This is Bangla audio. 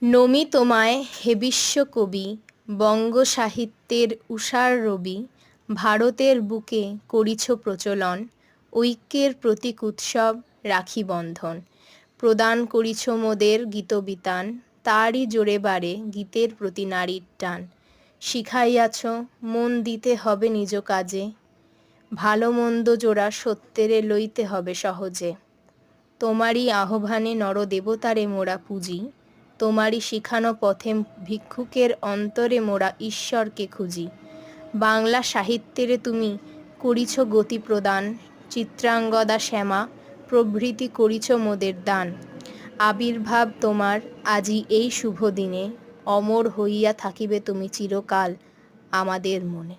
নমি তোমায় হে বিশ্বকবি, বঙ্গ সাহিত্যের উষার রবি, ভারতের বুকে করিছ প্রচলন, ঐক্যের প্রতীক উৎসব রাখি বন্ধন। প্রদান করিছ মোদের গীতবিতান, তারই জোরে বারে গীতের প্রতি নারীর টান। শিখাইয়াছ মন দিতে হবে নিজ কাজে, ভালো মন্দ জোড়া সত্যেরে লইতে হবে সহজে। তোমারই আহ্বানে নরদেবতারে মোরা পূজি, তোমারই শিখানো পথে ভিক্ষুকের অন্তরে মোরা ঈশ্বরকে খুঁজি। বাংলা সাহিত্যেরে তুমি করিছ গতি প্রদান, চিত্রাঙ্গদা শ্যামা প্রভৃতি করিছ মোদের দান। আবির্ভাব তোমার আজি এই শুভ দিনে, অমর হইয়া থাকিবে তুমি চিরকাল আমাদের মনে।